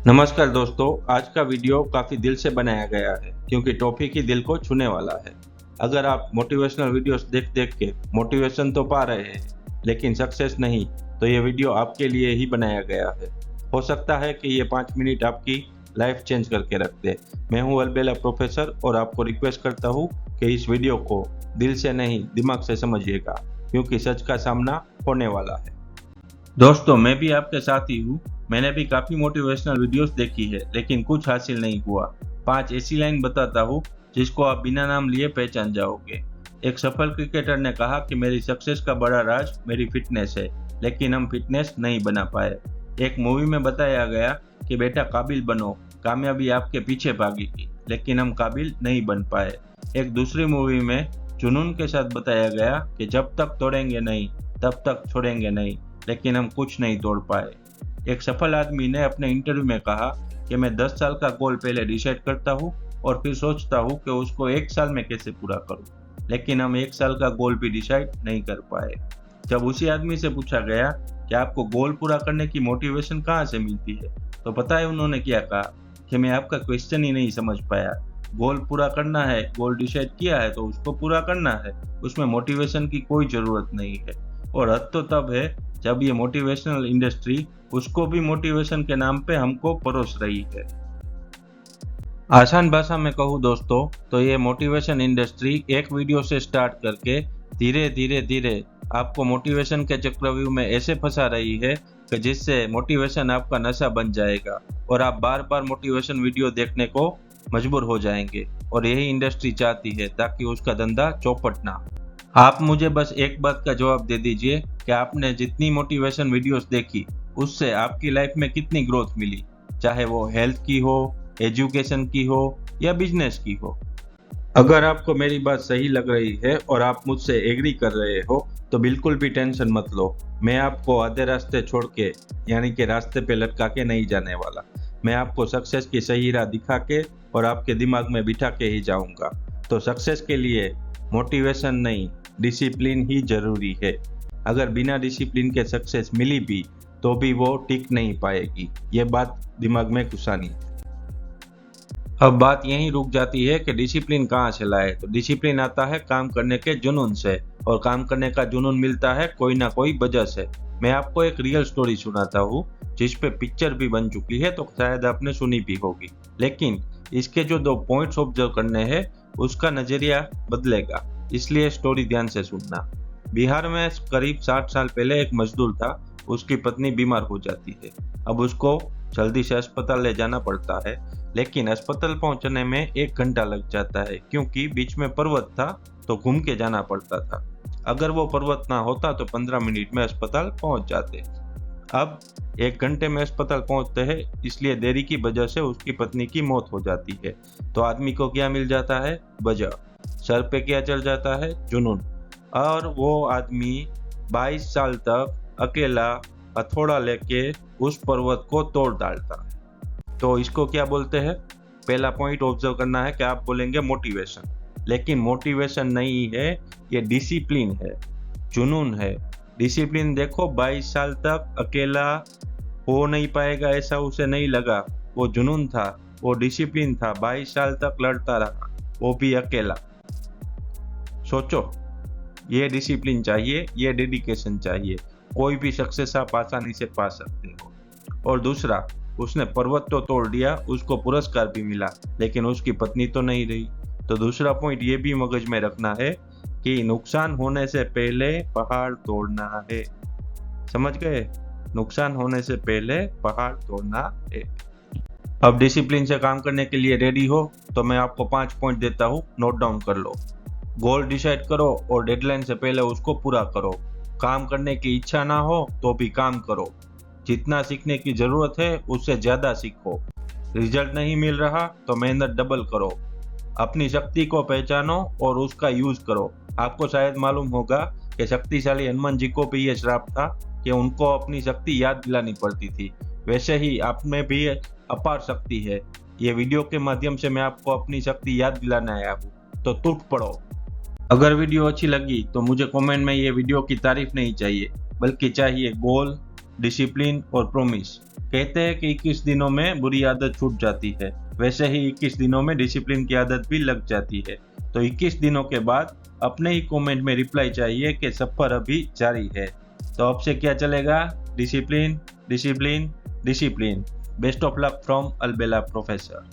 नमस्कार दोस्तों, आज का वीडियो काफ़ी दिल से बनाया गया है क्योंकि टॉपिक ही दिल को छूने वाला है। अगर आप मोटिवेशनल वीडियोस देख देख के मोटिवेशन तो पा रहे हैं लेकिन सक्सेस नहीं, तो ये वीडियो आपके लिए ही बनाया गया है। हो सकता है कि ये 5 मिनट आपकी लाइफ चेंज करके रख दे। मैं हूँ अलबेला प्रोफेसर और आपको रिक्वेस्ट करता हूँ कि इस वीडियो को दिल से नहीं दिमाग से समझिएगा, क्योंकि सच का सामना होने वाला है। दोस्तों, मैं भी आपके साथ ही हूँ। मैंने भी काफ़ी मोटिवेशनल वीडियोस देखी है लेकिन कुछ हासिल नहीं हुआ। 5 ऐसी लाइन बताता हूँ जिसको आप बिना नाम लिए पहचान जाओगे। एक सफल क्रिकेटर ने कहा कि मेरी सक्सेस का बड़ा राज मेरी फिटनेस है, लेकिन हम फिटनेस नहीं बना पाए। एक मूवी में बताया गया कि बेटा काबिल बनो, कामयाबी आपके पीछे भागेगी, लेकिन हम काबिल नहीं बन पाए। एक दूसरी मूवी में जुनून के साथ बताया गया कि जब तक तोड़ेंगे नहीं तब तक छोड़ेंगे नहीं, लेकिन हम कुछ नहीं तोड़ पाए। एक सफल आदमी ने अपने इंटरव्यू में कहा कि मैं 10 साल का गोल पहले डिसाइड करता हूँ और फिर सोचता हूँ कि उसको 1 साल में कैसे पूरा करूँ, लेकिन हम 1 साल का गोल भी डिसाइड नहीं कर पाए। जब उसी आदमी से पूछा गया कि आपको गोल पूरा करने की मोटिवेशन कहाँ से मिलती है, तो पता है उन्होंने क्या कहा कि मैं आपका क्वेश्चन ही नहीं समझ पाया। गोल पूरा करना है, गोल डिसाइड किया है तो उसको पूरा करना है, उसमें मोटिवेशन की कोई ज़रूरत नहीं है। और हद तो तब है जब ये मोटिवेशनल इंडस्ट्री उसको भी मोटिवेशन के नाम पे हमको परोस रही है। आसान भाषा में कहूँ दोस्तों, तो ये मोटिवेशन इंडस्ट्री एक वीडियो से स्टार्ट करके धीरे धीरे धीरे आपको मोटिवेशन के चक्रव्यूह में ऐसे फंसा रही है कि जिससे मोटिवेशन आपका नशा बन जाएगा और आप बार बार मोटिवेशन वीडियो देखने को मजबूर हो जाएंगे। और यही इंडस्ट्री चाहती है ताकि उसका धंधा चौपट ना हो। आप मुझे बस एक बात का जवाब दे दीजिए कि आपने जितनी मोटिवेशन वीडियोस देखी उससे आपकी लाइफ में कितनी ग्रोथ मिली, चाहे वो हेल्थ की हो, एजुकेशन की हो या बिजनेस की हो। अगर आपको मेरी बात सही लग रही है और आप मुझसे एग्री कर रहे हो तो बिल्कुल भी टेंशन मत लो। मैं आपको आधे रास्ते छोड़ के, यानी कि रास्ते पे लटका के नहीं जाने वाला। मैं आपको सक्सेस की सही राह दिखा के और आपके दिमाग में बिठा के ही जाऊंगा। तो सक्सेस के लिए मोटिवेशन नहीं, डिसिप्लिन ही जरूरी है। अगर बिना डिसिप्लिन के सक्सेस मिली भी तो भी वो टिक नहीं पाएगी। ये बात दिमाग में घुसानी है। अब बात यहीं रुक जाती है कि डिसिप्लिन कहाँ से लाए। तो डिसिप्लिन आता है काम करने के जुनून से, और काम करने का जुनून मिलता है कोई ना कोई वजह से। मैं आपको एक रियल स्टोरी सुनाता हूँ जिस पे पिक्चर भी बन चुकी है, तो शायद आपने सुनी भी होगी, लेकिन इसके जो 2 पॉइंट्स ऑब्जर्व करने हैं उसका नजरिया बदलेगा, इसलिए स्टोरी ध्यान से सुनना। बिहार में करीब 60 साल पहले एक मजदूर था। उसकी पत्नी बीमार हो जाती है। अब उसको जल्दी से अस्पताल ले जाना पड़ता है, लेकिन अस्पताल पहुंचने में 1 घंटा लग जाता है क्योंकि बीच में पर्वत था, तो घूम के जाना पड़ता था। अगर वो पर्वत ना होता तो 15 मिनट में अस्पताल पहुंच जाते। अब 1 घंटे में अस्पताल पहुंचते हैं, इसलिए देरी की वजह से उसकी पत्नी की मौत हो जाती है। तो आदमी को क्या मिल जाता है? वजह। सर पे क्या चढ़ जाता है? जुनून। और वो आदमी 22 साल तक अकेला हथौड़ा लेके उस पर्वत को तोड़ डालता है। तो इसको क्या बोलते हैं? पहला पॉइंट ऑब्जर्व करना है कि आप बोलेंगे मोटिवेशन, लेकिन मोटिवेशन नहीं है, ये डिसिप्लिन है, जुनून है। डिसिप्लिन देखो, 22 साल तक अकेला हो नहीं पाएगा ऐसा उसे नहीं लगा, वो जुनून था, वो डिसिप्लिन था। 22 साल तक लड़ता रहा, वो भी अकेला। सोचो, ये डिसिप्लिन चाहिए, ये डेडिकेशन चाहिए। कोई भी सक्सेस आप आसानी से पा सकते हो। और दूसरा, उसने पर्वत तो तोड़ दिया, उसको पुरस्कार भी मिला, लेकिन उसकी पत्नी तो नहीं रही। तो दूसरा पॉइंट ये भी मगज में रखना है कि नुकसान होने से पहले पहाड़ तोड़ना है। समझ गए? नुकसान होने से पहले पहाड़ तोड़ना है। अब डिसिप्लिन से काम करने के लिए रेडी हो तो मैं आपको 5 पॉइंट देता हूँ, नोट डाउन कर लो। गोल डिसाइड करो और डेडलाइन से पहले उसको पूरा करो। काम करने की इच्छा ना हो तो भी काम करो। जितना सीखने की जरूरत है उससे ज्यादा सीखो। रिजल्ट नहीं मिल रहा तो मेहनत डबल करो। अपनी शक्ति को पहचानो और उसका यूज करो। आपको शायद मालूम होगा कि शक्तिशाली हनुमान जी को भी यह श्राप था कि उनको अपनी शक्ति याद दिलानी पड़ती थी। वैसे ही आप में भी अपार शक्ति है। ये वीडियो के माध्यम से मैं आपको अपनी शक्ति याद दिलाने आया हूँ, तो टूट पड़ो। अगर वीडियो अच्छी लगी तो मुझे कमेंट में ये वीडियो की तारीफ नहीं चाहिए, बल्कि चाहिए गोल, डिसिप्लिन और प्रोमिस। कहते हैं कि 21 दिनों में बुरी आदत छूट जाती है, वैसे ही 21 दिनों में डिसिप्लिन की आदत भी लग जाती है। तो 21 दिनों के बाद अपने ही कमेंट में रिप्लाई चाहिए कि सफर अभी जारी है। तो अब से क्या चलेगा? Discipline, discipline, discipline. Best of luck from Albela professor.